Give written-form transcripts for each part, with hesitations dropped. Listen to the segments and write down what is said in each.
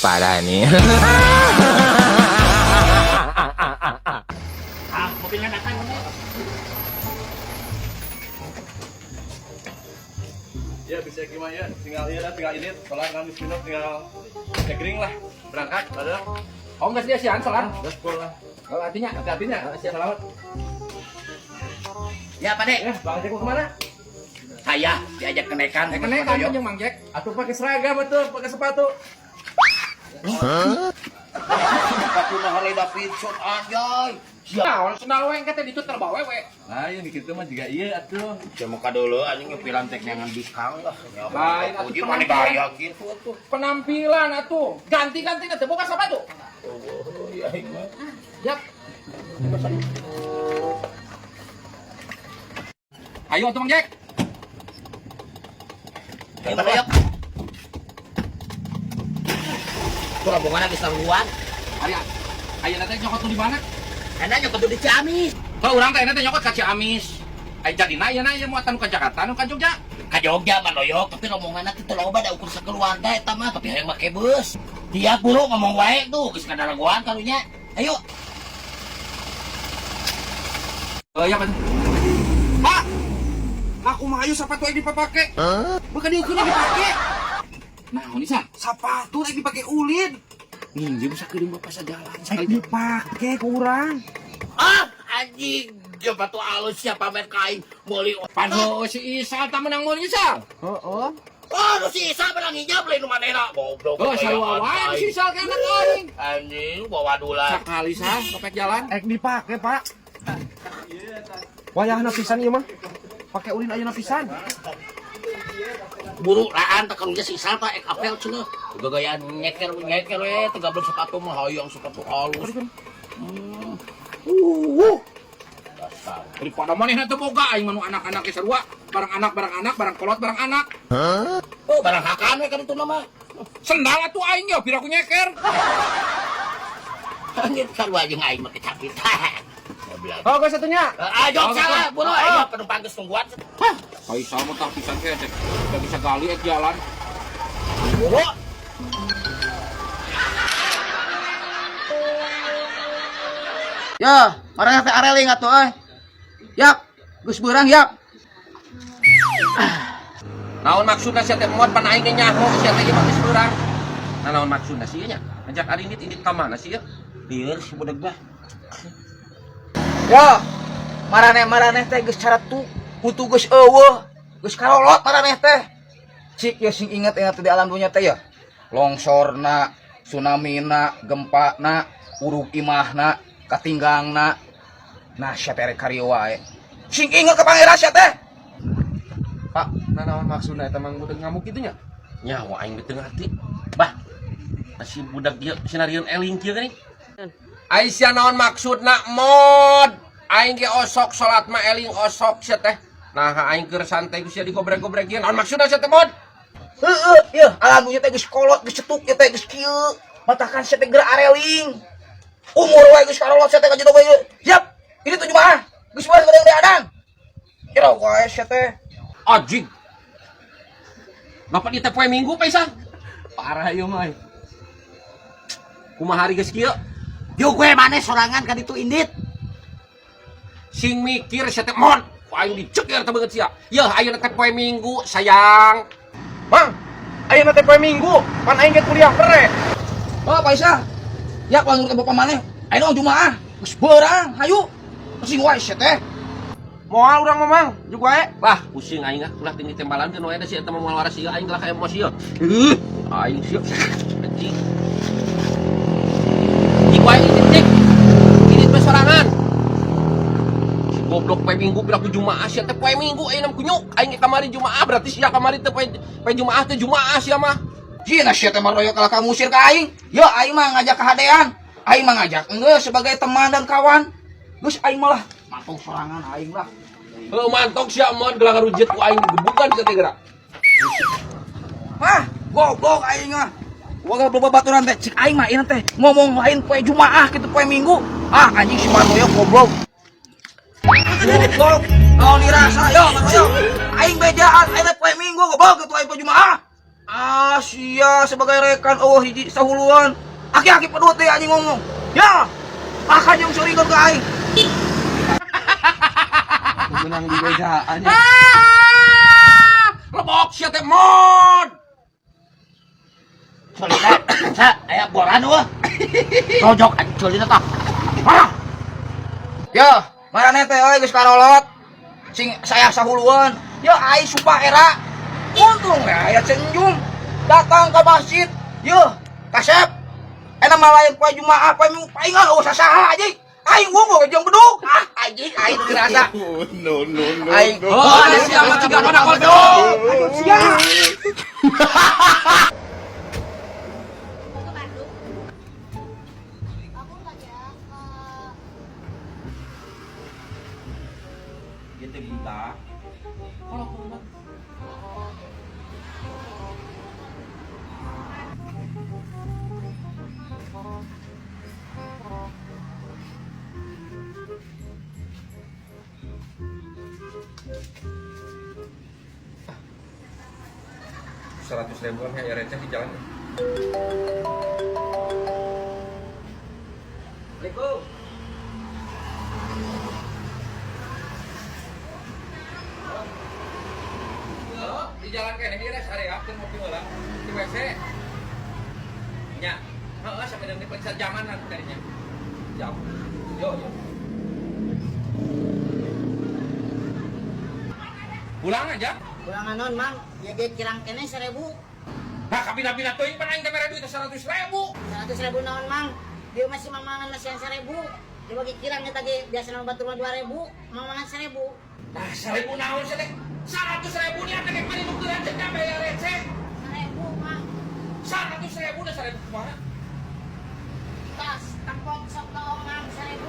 parah nih. Mobilnya datang ini. Ya bisa gimana ya, tinggal ini, solar kan minum tinggal cekring lah, berangkat, ada. Oh nggak dia siang solar? Udah full lah. Oh artinya, siang selamat. Ya Pak Dek, Ya, Bang Jack mau kemana? saya diajak kenaikan. Kenaikan kan yang Bang Jack. Atuh pakai seragam betul, pakai sepatu. Sepatu na Harley Davidson anjay. Nah, orang sendal weng kata itu terbawa we. Nah, yang gitu mah juga iya atuh. Saya muka dulu anjing ngepilan tek nyangan bikang lah. Lain atuh Uji mana gaya gitu tuh. Penampilan atuh. Ganti-ganti nanti buka sepatu. Iya, iya. Yap. Ayo tuh Bang Jack. Ayo Pak Dek. Tuh rombongan lagi seruan. Ayo nanti nyokot tuh di mana? Enak nyokot di Ciamis. Kalau orang teh nanti nyokot ke Ciamis. Ayo jadi naya muatan ke Jakarta, nu ka Jogja. Ka Jogja manoyok, tapi rombongan nanti teu loba da ukur sakeluarga eta mah, tapi hayang make bus. Dia buru ngomong wae tuh, geus kadaragoan karunya. Ayo. Oh iya, Pak. Aku mah ayo sepatu yang dipake. Bukan diukur dipake. Nah, ini san, sepatu lagi dipakai ulin. Ninja bisa kirim bapak sejalan sekali dipake kurang. Ah, anjing. Sepatu alus siapa pamer kain meuli. Pano si Isal tak menang mau Isal. Oh, si Isa menang hijab lain manehna. Goblok. Oh, sarua wae si Isal kana aing. Anjing bawa dulan. Sekali sah kopek jalan. Dipake Pak. Wayahna pisan ieu mah. Pakai ulin ayeuna pisan. Buru raan tak karunya si Isa pak ek apel cenah. Gagayan nyeker we teu gablok sepatu mah hoyong sepatu alus. Daripada manehna teu boga aing mah nu anak-anak ge sarua, barang anak, barang kolot, barang anak. Oh, barang hakan we kan itu nama. Sendal atuh aing ya pira ku nyeker. Anjing sarua jeung aing mah kecapit. Oh, geus satunya. Jok salah, buru aing penumpang geus tungguan. Ai sama tah pisan ke cek. Udah bisa gali ek jalan. Buru. Ya, marahnya teh areling atuh euy. Yap, geus beurang yap. Naon maksudna sia teh mod pan aing nyaho sia teh mah geus beurang. Nah naon maksudna sia nya? Ngajak ari indit ka mana sia? Lieur si budak bah. Ya, maraneh teh geus caratu, kutu geus eueuh, geus karolot maraneh teh. Cik ya sing inget-inget di alam dunya teh ya. Longsorna, tsunamina, gempana, urug imahna, katinggangna. Nah, sia teh rek karieu wae. Sing inget ka pangeran sia teh. Pak, naon maksudna eta mang budak ngamuk kitu nya? Nyaho aing teu ngarti. Bah, si budak ieu sinarieun eling kieu geuning. Aisyah naon maksudna mod? Aing ge osok salat mah eling osok sia teh. Nah, aing keur santai ku sia digobrek-gobrek ieu. Naon maksudna sia teh mod? Heeh, ieu alam dunya teh geus kolot, geus cetuk ieu teh geus kieu. Matakan sia teh geura areling. Umur wae geus karolot sia teh ka jitu ieu. Yap, ini tuh jemaah. Geus beurang gede adang. Kira wae sia teh. Anjing. Bapak di teh poe Minggu pisan. Parah ieu mah. Kumaha hari geus kieu? Yuk gue maneh sorangan kan itu indit. Sing mikir sia teh mod. Aing diceger teh beungeut sia. Yeuh ayeuna teh poe Minggu, sayang. Mang, ayeuna teh poe Minggu, pan aing ge kuliah bere. Oh, Pak Isa. Ya, kalau nurut bapak maneh, ayeuna jumaah, geus beurang, hayu. Sing wae sia teh. Moal urang mamang, jeung wae. Wah, pusing aing ulah tinggi tembalan teh nu aya da sia teh moal waras ieu aing gelah ka emosi ieu. Aing sieu. Anjing. Wae cek. Ini teh sorangan. Si goblok poe Minggu pira ku Jumaah sia teh poe Minggu ayeuna kunyuk. Aing kamari Jumaah berarti sia kamari teh poe Jumaah teh Jumaah sia mah. Cina sia teh maroyo kalau kamu musir ka aing. Yo aing mah ngajak kahadean. Aing mah ngajak geus sebagai teman dan kawan. Geus aing malah matung sorangan aing lah. Heuh mantok sia mod gelah ngarujet ku aing gebukan sia teh geura. Hah, goblok aing mah. Waga boba baturan teh cik aing mah ieu teh ngomong lain poe Jumaah kitu poe Minggu. Ah anjing si Maroyo goblok. Goblok. Naon dirasa yo Maroyo. Aing bejaan aing poe Minggu goblok kitu aing poe Jumaah. Ah, sia sebagai rekan hiji sahuluan. Aki-aki pedut teh anjing ngomong. Ya. Akan yang surigan ke aing. Menang di bejaannya. Lebok sia teh mod. Solina, sa, aya boran wah. Tojok solina tah. Hah? Ya, marane teh euy geus karolot. Sing saya sahuluan. Ya aing sumpah era. Untung ya aya cenjung datang ke masjid. Yuh, kasep. Enak malah yang kuah jumaah apa yang palingan oh sasaha aja. Aing wong jeung bedug. Ah, anjing aing dirasa. No. Aing Oh, ada siapa juga pada kodok. aduh sia. Gitu kita. Kalau kurang $100.000 ya receh di jalan. Assalamualaikum. Di jalan kene ini res area kan mobil lah di WC nya heeh sampai dengan diperiksa zaman lah tadinya jam yo pulang aja Pulangan non mang, ya dia kirang kene 1.000. nah kapina-pina tuh yang pernah kamera duit 100.000 100.000 naon mang, dia masih mamangan masih yang 1.000. Dia bagi kirangnya tadi biasa nama batu 2.000, mamangan 1.000. nah 1.000 naon sih 100.000 nih ada yang paling ukuran cek bayar receh 1.000 mang, 100.000 udah 1.000 kemana tas, tampok sok laong mang 1.000.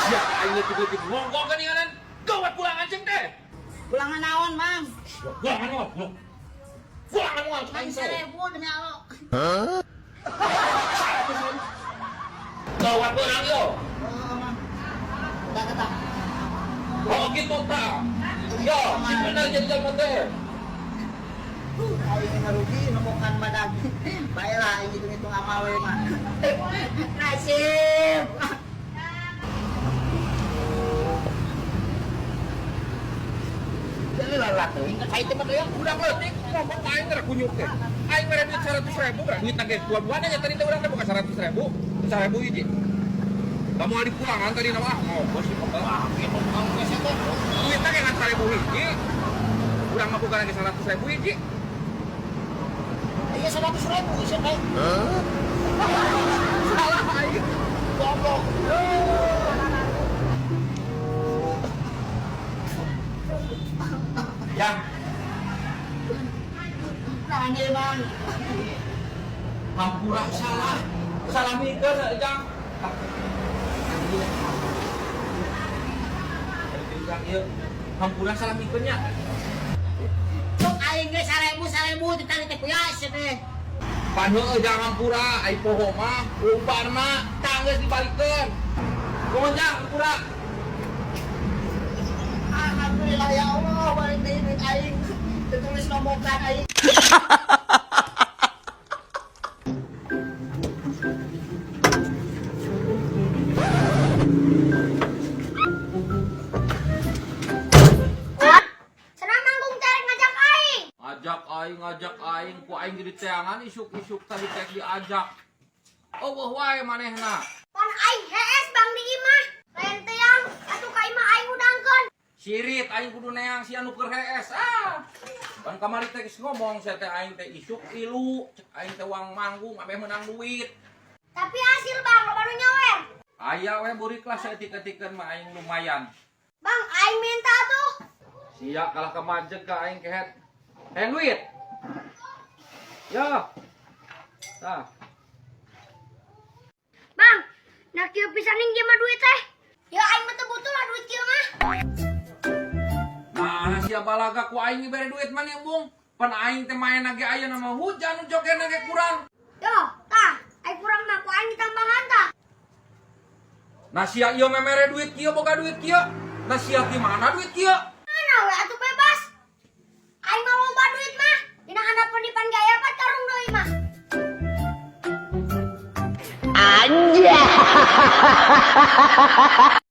ya ayo tiba-tiba ngomong kan inganan gawat pulangan cek deh Pulangan naon mang, pulangan uang mang 1.000 demi Allah. gawat pulang yo Oh mang, tak. oh gitu tak yo si bener jadi jaman teh Ayo ngarugi nemukan badak. Baiklah ini hitung amal we mah. Nasib. jadi lalat tuh ingat saya teman ya udah letik ngomong aing teh kunyuk teh aing mere duit 100.000 berarti duit tangge dua-duanya nya tadi teh urang teh bukan 100.000 1.000 hiji kamu ada pulangan tadi nama oh bos sih papa gitu kamu kasih tuh duit teh kan 1.000 hiji urang mah bukan lagi 100.000 hiji Iya 100.000 isin bae. salah aing goblok yang Nangil mang. hampura salah mikir jang hampura salah mikirnya Sok aing ge 1.000 ditali teh kuya teh. Panheul jang hampura ai poho mah umpan mah tanggeus dibalikeun kumaha jang hampura Alhamdulillah ya Allah, balik deui duit aing. Ditulis nomokan aing. Senang manggung cari ngajak aing. ngajak aing ku aing jadi teangan isuk-isuk tadi teh diajak oh wae manehna Pon aing hees Bang di imah. Lain teang atuh ka imah aing udangkeun. sirit aing kudu neang si anu keur hees pan kamari teh geus ngomong saya teh aing teh isuk ilu cek aing teh uang manggung ameh menang duit Tapi hasil Bang lo baru nyawer. aya we burik lah saeutik-eutikeun mah aing lumayan Bang aing minta tuh. sia kalah kemajeg ka aing kehet duit ya tah Bang, nak kieu pisan ning mah duit teh. Ya aing mah teu butuh lah duit kieu mah. nah sia balaga ku aing bere duit mah nih bung pan aing teh main lagi aya nama hujan joget lagi kurang Yo, tah, aing kurang mah ku aing ditambahan tah. nah sia ieu memere duit kieu boga duit kieu nah sia di mana duit kieu Mana we atuh bebas. Aing mah loba duit mah. Anjay.